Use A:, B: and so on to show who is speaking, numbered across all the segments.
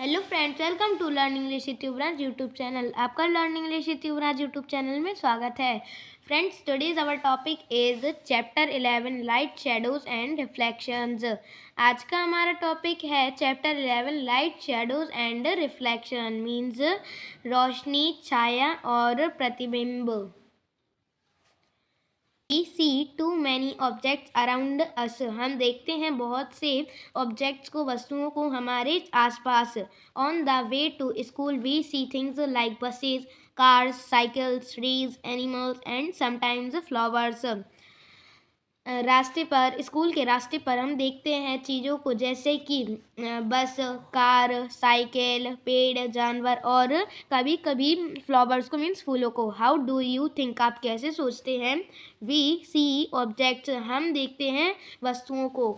A: Hello friends, welcome to learn English with Yuvraj YouTube channel. आपका learn English with Yuvraj YouTube channel में स्वागत है। Friends, today's our topic is chapter 11 light shadows and reflections. आज का हमारा topic है chapter 11 light shadows and reflection means रोशनी, छाया और प्रतिबिंब। We see too many objects around us. हम देखते हैं बहुत से ऑब्जेक्ट्स को, वस्तुओं को हमारे आसपास। On the way to school we see things like buses, cars, cycles, trees, animals and sometimes flowers. रास्ते पर, स्कूल के रास्ते पर हम देखते हैं चीज़ों को, जैसे कि बस, कार, साइकिल, पेड़, जानवर और कभी कभी फ्लावर्स को मीन्स फूलों को। हाउ डू यू थिंक, आप कैसे सोचते हैं? वी सी ऑब्जेक्ट्स, हम देखते हैं वस्तुओं को।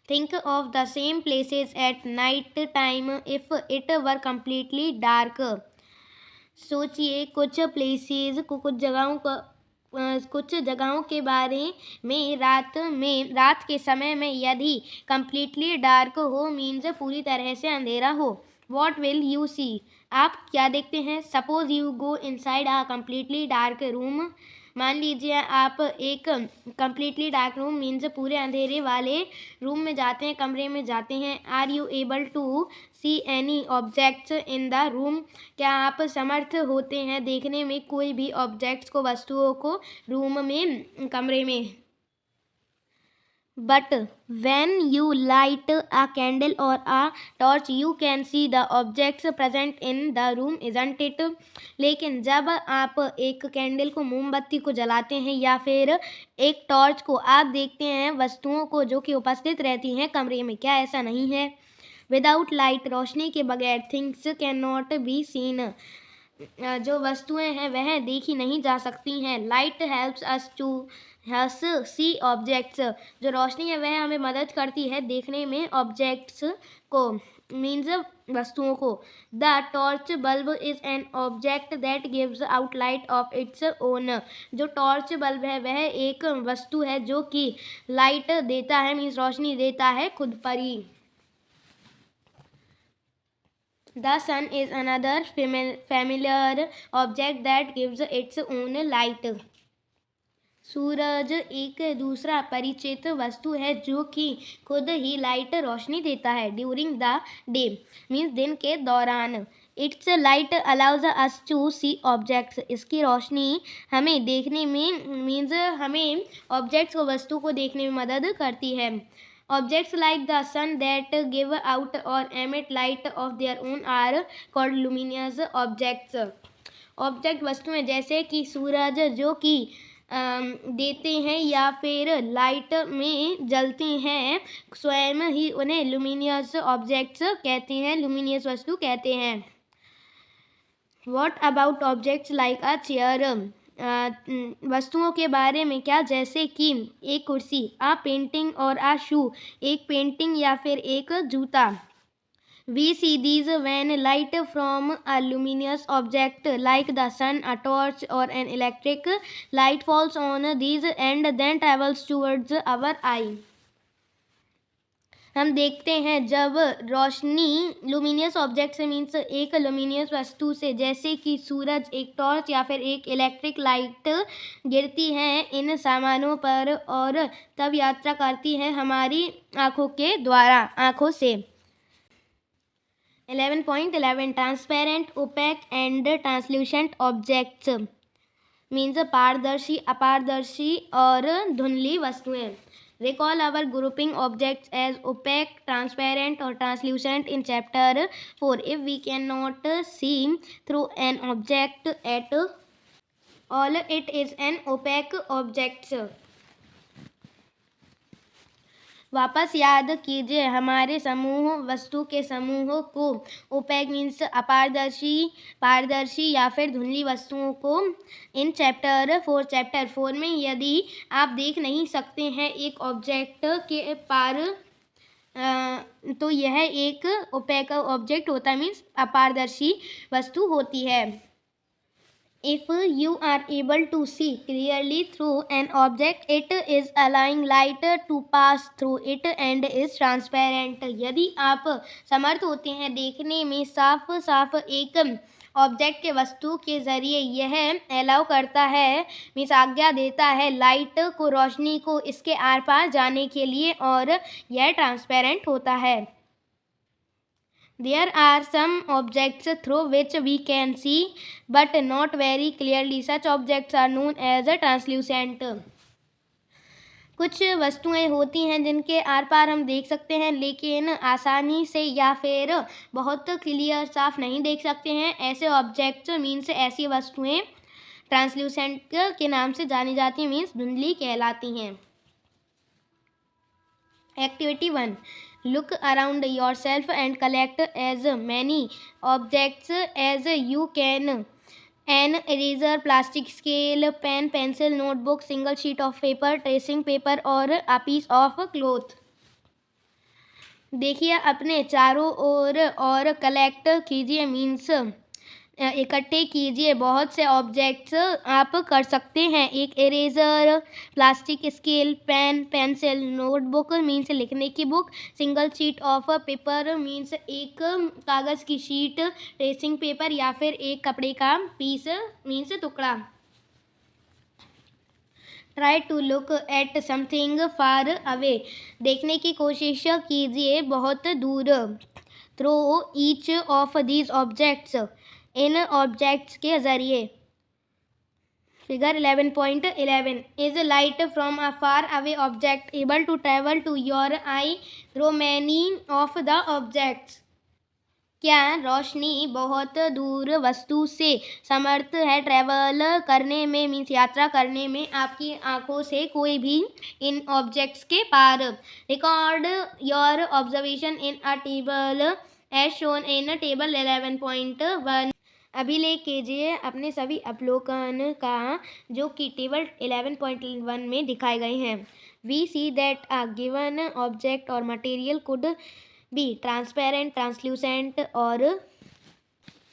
A: Think of the same places at night time if it were completely dark. सोचिए कुछ प्लेसेस को, कुछ जगहों के बारे में रात के समय में यदि कम्प्लीटली डार्क हो मीन्स पूरी तरह से अंधेरा हो। वॉट विल यू सी, आप क्या देखते हैं? Suppose you go inside a completely dark room. मान लीजिए आप एक कम्प्लीटली डार्क रूम मीन्स पूरे अंधेरे वाले रूम में जाते हैं, कमरे में जाते हैं। Are you able to see any objects in the room, क्या आप समर्थ होते हैं देखने में कोई भी ऑब्जेक्ट्स को, वस्तुओं को रूम में, कमरे में? But when you light a candle or a torch you can see the objects present in the room, isn't it? लेकिन जब आप एक कैंडल को, मोमबत्ती को जलाते हैं या फिर एक टॉर्च को, आप देखते हैं वस्तुओं को जो कि उपस्थित रहती हैं कमरे में। क्या ऐसा नहीं है? विदाउट लाइट, रोशनी के बगैर, things can not be seen, जो वस्तुएं हैं वह देखी नहीं जा सकती हैं। Light helps us to see objects, जो रोशनी है वह हमें मदद करती है देखने में ऑब्जेक्ट्स को, मीन्स वस्तुओं को। The torch bulb is an object that gives out light of its own, जो टॉर्च बल्ब है वह एक वस्तु है जो कि लाइट देता है, मीन्स रोशनी देता है खुद पर ही। The sun is another familiar object that gives its own light. सूरज एक दूसरा परिचित वस्तु है जो कि खुद ही लाइट, रोशनी देता है। ड्यूरिंग द डे मीन्स दिन के दौरान। It's light allows us to see objects, इसकी रोशनी हमें देखने में, मीन्स हमें ऑब्जेक्ट्स को, वस्तु को देखने में मदद करती है। Objects like the sun that give out or emit light of their own are called luminous objects. Object, वस्तुएं जैसे कि सूरज जो कि देते हैं या फिर लाइट में जलते हैं, स्वयं ही उन्हें लुमिनियस ऑब्जेक्ट्स कहते हैं, लुमिनियस वस्तु कहते हैं। What about objects like a chair? वस्तुओं के बारे में क्या, जैसे कि एक कुर्सी। आ पेंटिंग और आ शू, एक पेंटिंग या फिर एक जूता। We see these when light from a luminous object like the sun, a torch or an electric light falls on these and then travels towards our eye. हम देखते हैं जब रोशनी लुमिनियस ऑब्जेक्ट से, मीन्स एक लुमिनियस वस्तु से, जैसे कि सूरज, एक टॉर्च या फिर एक इलेक्ट्रिक लाइट गिरती हैं इन सामानों पर और तब यात्रा करती है हमारी आँखों के द्वारा, आँखों से। 11.11 transparent, opaque and translucent objects means पारदर्शी, अपारदर्शी और धुंधली वस्तुएं। Recall our grouping objects as opaque, transparent or translucent in chapter 4. If we cannot see through an object at all, it is an opaque object. वापस याद कीजिए हमारे समूह, वस्तु के समूहों को। ओपेक मीन्स अपारदर्शी, पारदर्शी या फिर धुंधली वस्तुओं को। इन चैप्टर 4 में यदि आप देख नहीं सकते हैं एक ऑब्जेक्ट के पार, तो यह एक ओपेक ऑब्जेक्ट होता है, मीन्स अपारदर्शी वस्तु होती है। If you are able to see clearly through an object, it is allowing light to pass through it and is transparent. यदि आप समर्थ होते हैं देखने में साफ साफ एक ऑब्जेक्ट के वस्तु के जरिए, यह अलाउ करता है, मीन्स आज्ञा देता है लाइट को, रोशनी को इसके आर पार जाने के लिए, और यह ट्रांसपेरेंट होता है. There are some objects through which we can see but not very clearly. Such objects are known as translucent. कुछ वस्तुएं होती हैं जिनके आर पार हम देख सकते हैं लेकिन आसानी से या फिर बहुत क्लियर साफ नहीं देख सकते हैं. ऐसे ऑब्जेक्ट्स मीन्स ऐसी वस्तुएं ट्रांसल्यूसेंट के नाम से जानी जाती हैं, मीन्स धुंधली कहलाती हैं. Activity 1. Look around yourself and collect as many objects as you can. An eraser, plastic scale, pen, pencil, notebook, single sheet of paper, tracing paper or a piece of cloth. देखिए अपने चारों ओर और collect कीजिए, means इकट्ठे कीजिए बहुत से objects आप कर सकते हैं. एक eraser, plastic scale, pen, pencil, notebook means लिखने की book, single sheet of paper means एक कागज़ की शीट, ट्रेसिंग पेपर या फिर एक कपड़े का पीस मीन्स टुकड़ा. Try to look at something far away. देखने की कोशिश कीजिए बहुत दूर. Through each of these objects. इन ऑब्जेक्ट्स के जरिए. Figure 11.11. Is light from a far away object able to travel to your eye through many of the objects. क्या रोशनी बहुत दूर वस्तु से समर्थ है ट्रेवल करने में, मीन्स यात्रा करने में, आपकी आंखों से कोई भी इन ऑब्जेक्ट्स के पार. Record your observation in a table as shown in table 11.1. अभिलेख कीजिए अपने सभी अवलोकन का जो कि टेबल 11.1 में दिखाए गए हैं. We see that a given object or material could be transparent, translucent or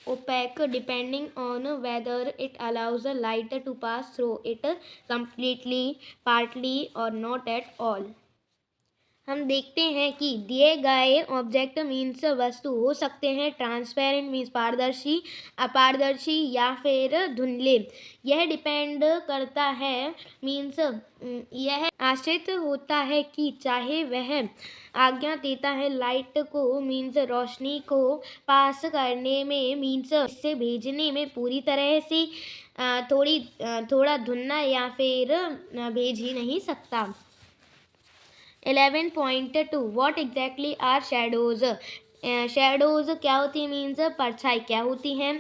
A: opaque depending on whether it allows the light to pass through it completely, partly or not at all. हम देखते हैं कि दिए गए object means वस्तु हो सकते हैं ट्रांसपेरेंट मीन्स पारदर्शी, अपारदर्शी या फिर धुंधले. यह डिपेंड करता है मीन्स यह आश्रित होता है कि चाहे वह आज्ञा देता है लाइट को मीन्स रोशनी को पास करने में, मीन्स इससे भेजने में पूरी तरह से थोड़ा धुंधला या फिर भेज ही नहीं सकता. 11.2. What exactly are shadows? Shadows क्या होती है मीन्स परछाई क्या होती है.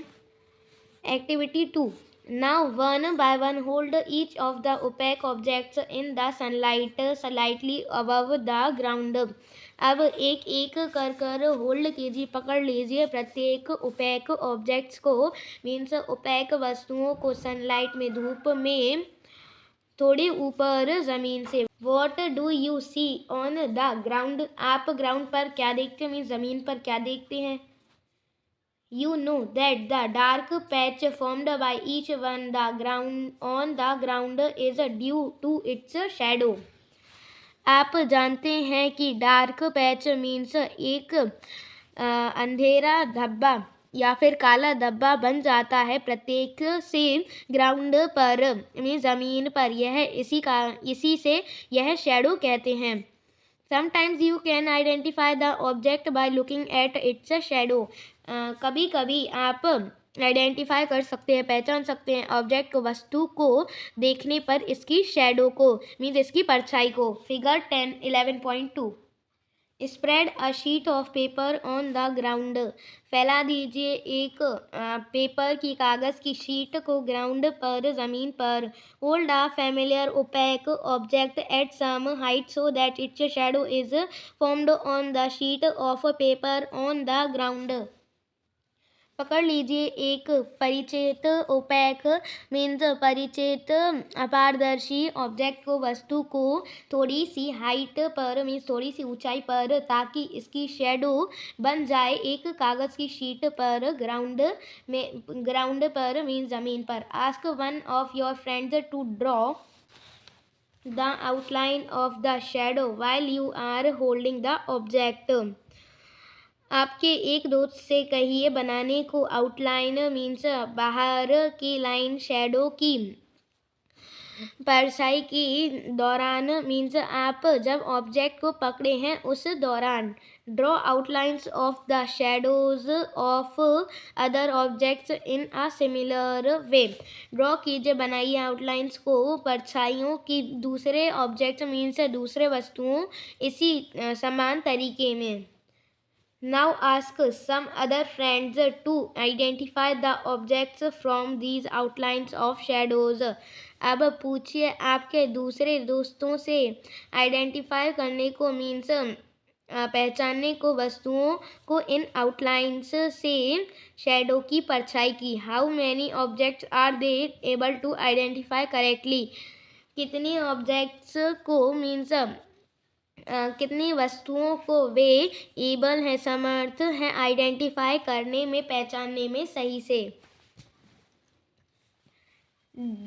A: Activity 2. Now one by one hold each of the opaque objects in the sunlight slightly above the ground. अब एक एक कर होल्ड कीजिए, पकड़ लीजिए प्रत्येक ओपैक ऑब्जेक्ट्स को, मीन्स ओपैक वस्तुओं को सनलाइट में, धूप में थोड़ी ऊपर ज़मीन से. What do you see on the ground. आप ग्राउंड पर क्या देखते हैं, मीन ज़मीन पर क्या देखते हैं. You know that the dark patch formed by each one the ground on the ground is due to its shadow. आप जानते हैं कि डार्क पैच मीन्स एक अंधेरा धब्बा या फिर काला धब्बा बन जाता है प्रत्येक से ग्राउंड पर मीन्स ज़मीन पर. यह इसी से यह शैडो कहते हैं. Sometimes you can identify the object by looking at its shadow. कभी कभी आप आइडेंटिफाई कर सकते हैं, पहचान सकते हैं ऑब्जेक्ट को, वस्तु को देखने पर इसकी शैडो को, मीन्स इसकी परछाई को. Figure 11.2. Spread a sheet of paper on the ground. फैला दीजिए एक पेपर की, कागज़ की शीट को ग्राउंड पर, ज़मीन पर. Hold a familiar opaque object at some height so that its shadow is formed on the sheet of paper on the ground. पकड़ लीजिए एक परिचित ओपैक मीन्स परिचित अपारदर्शी ऑब्जेक्ट को, वस्तु को थोड़ी सी हाइट पर मीन्स थोड़ी सी ऊंचाई पर, ताकि इसकी शेडो बन जाए एक कागज की शीट पर, ग्राउंड पर मीन्स जमीन पर। Ask one of your friends to draw the outline of the shadow while you are holding the object। आपके एक दोस्त से कहिए बनाने को आउटलाइन मीन्स बाहर की लाइन, शेडो की परछाई की दौरान मीन्स आप जब ऑब्जेक्ट को पकड़े हैं उस दौरान। Draw outlines of the shadows of other objects in a similar way. Draw कीजिए, बनाइए आउटलाइंस को परछाइयों की दूसरे ऑब्जेक्ट मीन्स दूसरे वस्तुओं इसी समान तरीके में। Now ask some other friends to identify the objects from these outlines of shadows। अब पूछिए आपके दूसरे दोस्तों से आइडेंटिफाई करने को मीन्स पहचानने को वस्तुओं को इन आउटलाइंस से शेडो की परछाई की। How many objects are they able to identify correctly. कितनी ऑब्जेक्ट्स को मीन्स कितनी वस्तुओं को वे एबल है, समर्थ है आइडेंटिफाई करने में, पहचानने में सही से।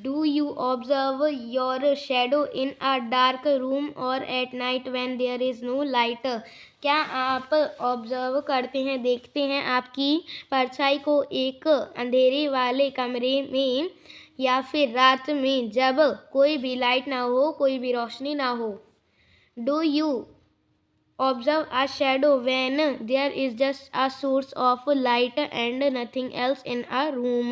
A: Do you observe your shadow in a dark room or at night when there is no light. क्या आप ऑब्जर्व करते हैं, देखते हैं आपकी परछाई को एक अंधेरे वाले कमरे में या फिर रात में जब कोई भी लाइट ना हो, कोई भी रोशनी ना हो। Do you observe a shadow when there is just a source of light and nothing else in a room?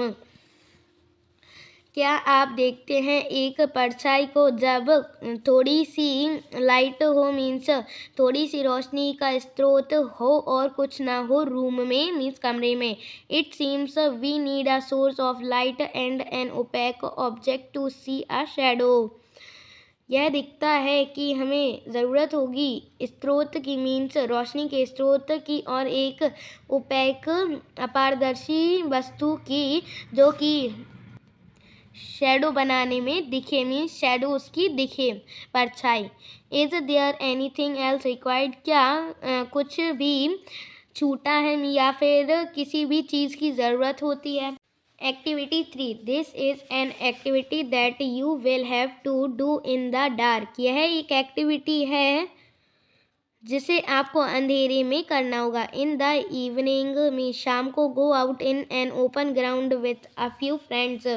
A: क्या आप देखते हैं एक परछाई को जब थोड़ी सी लाइट हो मीन्स थोड़ी सी रोशनी का स्रोत हो और कुछ ना हो रूम में मीन्स कमरे में। It seems we need a source of light and an opaque object to see a shadow. यह दिखता है कि हमें ज़रूरत होगी स्रोत की मीन्स रोशनी के स्रोत की और एक ओपैक अपारदर्शी वस्तु की जो कि शेडो बनाने में दिखे मीन्स शेडो उसकी दिखे, परछाई। Is there anything else required. क्या कुछ भी छूटा है या फिर किसी भी चीज़ की ज़रूरत होती है। Activity 3। This is an activity that you will have to do in the dark. यह एक एक्टिविटी है जिसे आपको अंधेरे में करना होगा। इन द इवनिंग में शाम को go out in an open ground with a few friends.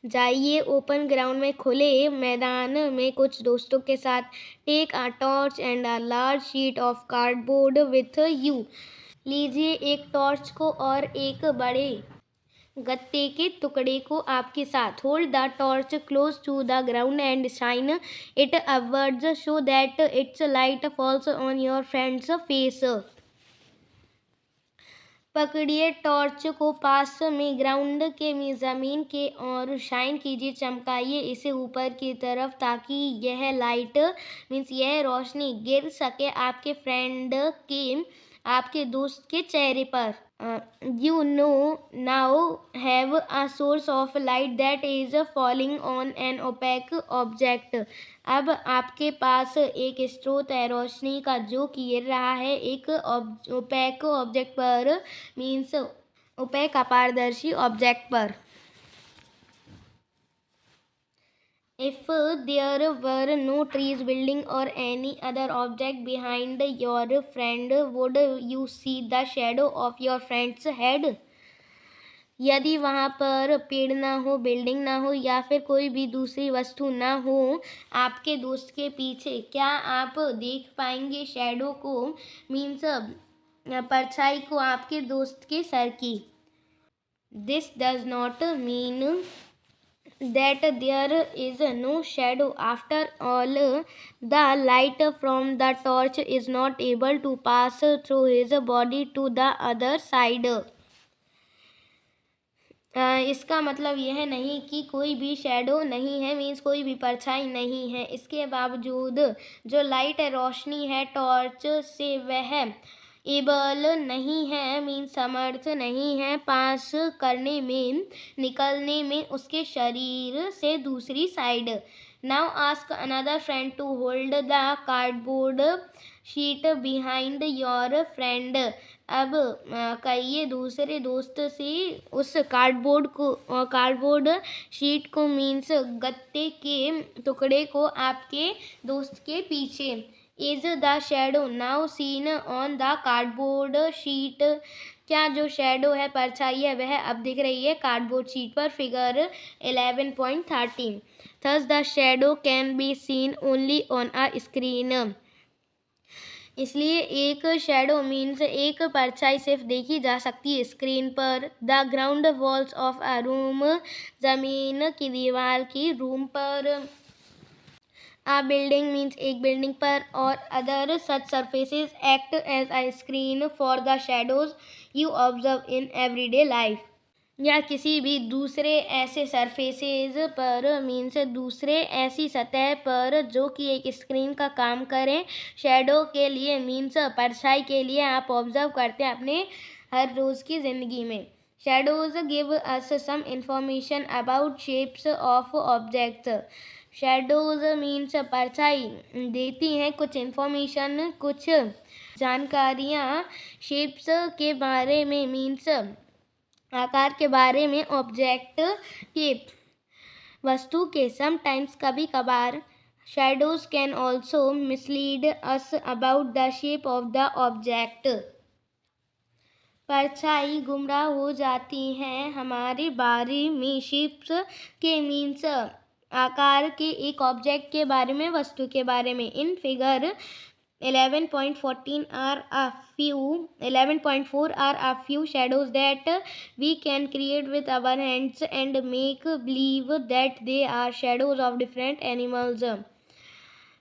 A: जाइए ओपन ग्राउंड में, खुले मैदान में कुछ दोस्तों के साथ। Take a torch and a large sheet of cardboard with you. लीजिए एक टॉर्च को और एक बड़े गत्ते के टुकड़े को आपके साथ। Hold the torch close to the ground and shine it upwards so that its light falls on your friend's face. पकड़िए टॉर्च को पास में ग्राउंड के में ज़मीन के और शाइन कीजिए, चमकाइए इसे ऊपर की तरफ ताकि यह लाइट मीन्स यह रोशनी गिर सके आपके फ्रेंड के, आपके दोस्त के चेहरे पर। You now have a source of light that is falling on an opaque object। अब आपके पास एक स्रोत है रोशनी का जो कि गिर रहा है एक ओपैक ऑब्जेक्ट पर मीन्स ओपैक अपारदर्शी ऑब्जेक्ट पर। If there were no trees, building or any other object behind your friend, would you see the shadow of your friend's head? यदि वहाँ पर पेड़ ना हो, बिल्डिंग ना हो या फिर कोई भी दूसरी वस्तु ना हो आपके दोस्त के पीछे, क्या आप देख पाएंगे शेडो को मीन्स परछाई को आपके दोस्त के सर की। This does not mean that there is no shadow. After all, the light from the torch is not able to pass through his body to the other side। इसका मतलब यह नहीं कि कोई भी शेडो नहीं है मीन्स कोई भी परछाई नहीं है। इसके बावजूद जो लाइट है, रोशनी है टॉर्च से, वह एबल नहीं है मीन समर्थ नहीं है, पास करने में, निकलने में उसके शरीर से दूसरी side. Now ask another friend to hold the cardboard sheet behind your friend. अब कहिए दूसरे दोस्त से उस कार्डबोर्ड शीट को मीन्स गत्ते के टुकड़े को आपके दोस्त के पीछे। Is the shadow now seen on the cardboard sheet. क्या जो शेडो है, परछाई है, वह अब दिख रही है कार्डबोर्ड शीट पर। Figure 11.13। Thus the shadow can be seen only on a screen. इसलिए एक शेडो मीन्स एक परछाई सिर्फ देखी जा सकती है स्क्रीन पर। The ground walls of a room, जमीन की दीवार की रूम पर। आ बिल्डिंग मीन्स एक बिल्डिंग पर। और other such surfaces act as a screen for the shadows you observe in everyday life. या किसी भी दूसरे ऐसे सरफेसेस पर मीन्स दूसरे ऐसी सतह पर जो कि एक स्क्रीन का काम करें शेडो के लिए मीन्स परछाई के लिए आप ऑब्जर्व करते हैं अपने हर रोज़ की ज़िंदगी में। Shadows give us some information about shapes of objects. Shadows means परछाई देती हैं कुछ इंफॉर्मेशन, कुछ जानकारियाँ शेप्स के बारे में मीन्स आकार के बारे में, ऑब्जेक्ट के, वस्तु के। समटाइम्स कभी कभार shadows can also mislead us about the shape of the object. परछाई गुमराह हो जाती हैं हमारे बारे में शेप्स के मीन्स आकार के, एक ऑब्जेक्ट के बारे में, वस्तु के बारे में। In figure 11.4 are a few shadows that we can create with our hands and make believe that they are shadows of different animals.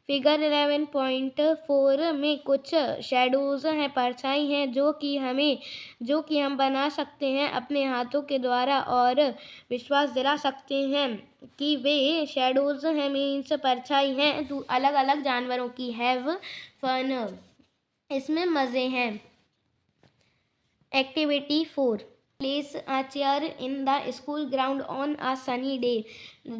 A: Figure 11.4 में कुछ शेडोज हैं, परछाई हैं जो कि हम बना सकते हैं अपने हाथों के द्वारा और विश्वास दिला सकते हैं कि वे शेडोज हैं मीन्स परछाई हैं अलग अलग जानवरों की। हैव फन, इसमें मज़े हैं। Activity 4, place a chair in the school ground on a sunny day.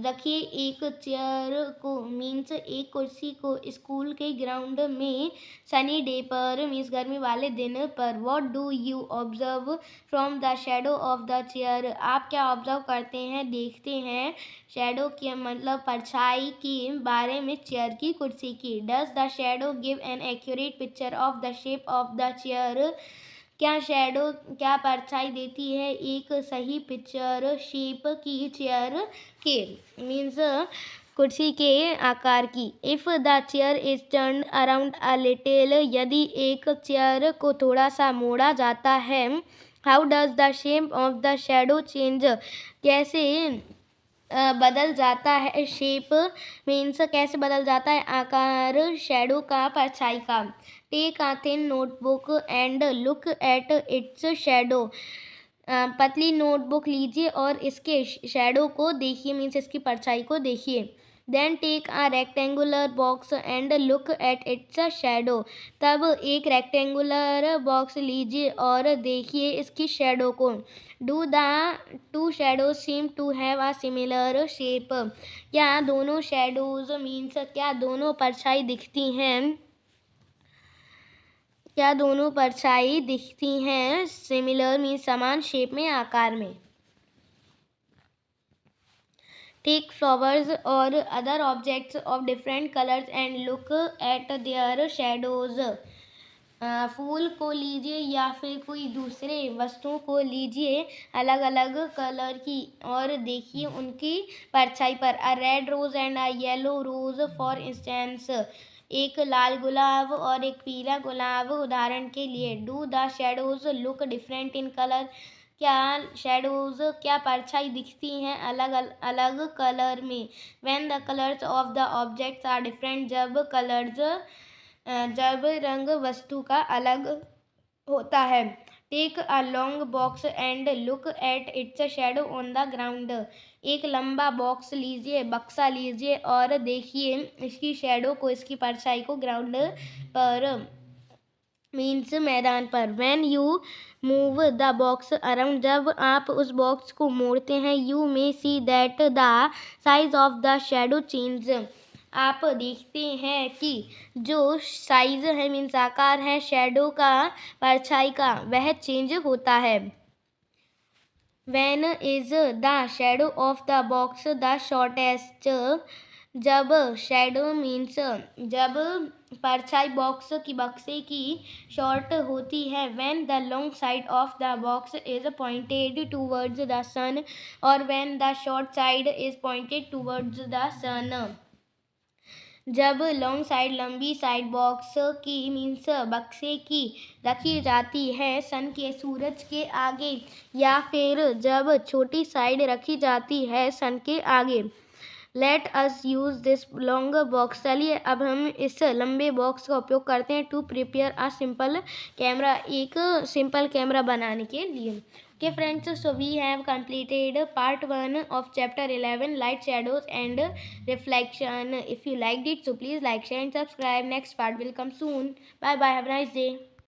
A: रखिए एक चेयर को मीन्स एक कुर्सी को स्कूल के ग्राउंड में सनी डे पर मीन्स गर्मी वाले दिन पर। What do you observe from the shadow of the chair. आप क्या ऑब्जर्व करते हैं, देखते हैं शेडो के मतलब परछाई के बारे में चेयर की, कुर्सी की। Does the shadow give an accurate picture of the shape of the chair. क्या परछाई देती है एक सही पिक्चर शेप की चेयर के मीन्स कुर्सी के आकार की। If the chair is turn around a little, यदि एक चेयर को थोड़ा सा मोड़ा जाता है। How does the shape of the shadow change, कैसे बदल जाता है, शेप मीन्स कैसे बदल जाता है आकार शेडो का, परछाई का। Take a thin notebook and look at its shadow. पतली नोटबुक लीजिए और इसके शेडो को देखिए मीन्स इसकी परछाई को देखिए। Then take a rectangular box and look at its shadow. तब एक रेक्टेंगुलर बॉक्स लीजिए और देखिए इसकी शेडो को। Do the two shadows seem to have a similar shape. क्या दोनों शेडोज मीन्स क्या दोनों परछाई दिखती हैं, क्या दोनों परछाई दिखती हैं सिमिलर मीन्स समान शेप में, आकार में। Take flowers or other objects of different colours and look at their shadows. फूल को लीजिए या फिर कोई दूसरे वस्तुओं को लीजिए अलग अलग कलर की और देखिए उनकी परछाई पर। A red rose and a yellow rose for instance. एक लाल गुलाब और एक पीला गुलाब उदाहरण के लिए। Do the shadows look different in colour. क्या परछाई दिखती हैं अलग अलग कलर में। When the colours of the objects are different, जब रंग वस्तु का अलग होता है। Take a long box and look at its shadow on the ground. एक लंबा बॉक्स लीजिए, बक्सा लीजिए और देखिए इसकी शेडो को, इसकी परछाई को ग्राउंड पर। मीन्स मैदान पर। When you move the box around, जब आप उस बॉक्स को मोड़ते हैं, you may see that the size of the shadow change, आप देखते हैं कि जो साइज है मीन्स आकार है शेडो का, परछाई का, वह चेंज होता है। When is the shadow of the box the shortest, जब शेडो मीन्स जब परछाई बॉक्स की बक्से की शॉर्ट होती है। When the long side of the box is pointed towards the sun, or when the short side is pointed towards the sun, जब long side लंबी साइड बॉक्स की मीन्स बक्से की रखी जाती है सन के सूरज के आगे, या फिर जब छोटी साइड रखी जाती है सन के आगे। Let us use this long box, चलिए अब हम इस लंबे बॉक्स का उपयोग करते हैं to prepare a simple camera, एक सिंपल कैमरा बनाने के लिए। Okay friends, so we have completed part 1 of chapter 11, light, shadows and reflection. If you liked it, so please like, share and subscribe. Next part will come soon. Bye bye, have a nice day.